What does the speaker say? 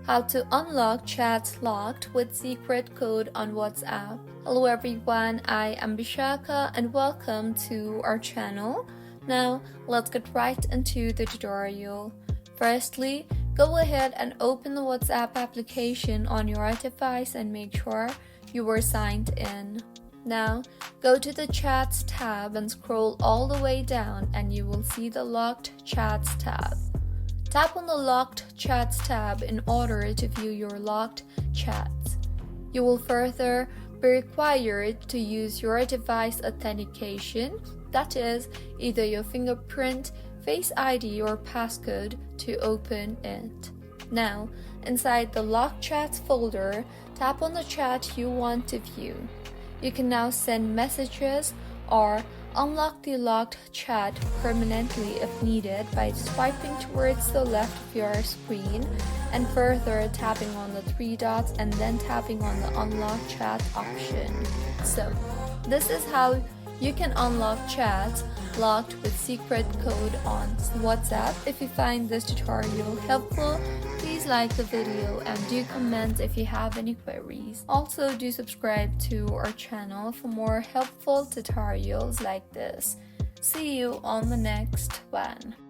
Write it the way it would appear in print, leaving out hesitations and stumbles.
how to unlock chats locked with secret code on WhatsApp. Hello everyone, I am Bishaka and welcome to our channel. Now let's get right into the tutorial. Firstly, go ahead and open the WhatsApp application on your device and make sure you are signed in. Now, go to the Chats tab and scroll all the way down and you will see the Locked Chats tab. Tap on the Locked Chats tab in order to view your locked chats. You will further be required to use your device authentication, that is, either your fingerprint, Face ID or passcode to open it. Now, inside the Locked Chats folder, tap on the chat you want to view. You can now send messages or unlock the locked chat permanently if needed by swiping towards the left of your screen and further tapping on the three dots and then tapping on the unlock chat option. So, this is how you can unlock chats locked with secret code on WhatsApp. If you find this tutorial helpful, please like the video and do comment if you have any queries. Also, do subscribe to our channel for more helpful tutorials like this. See you on the next one.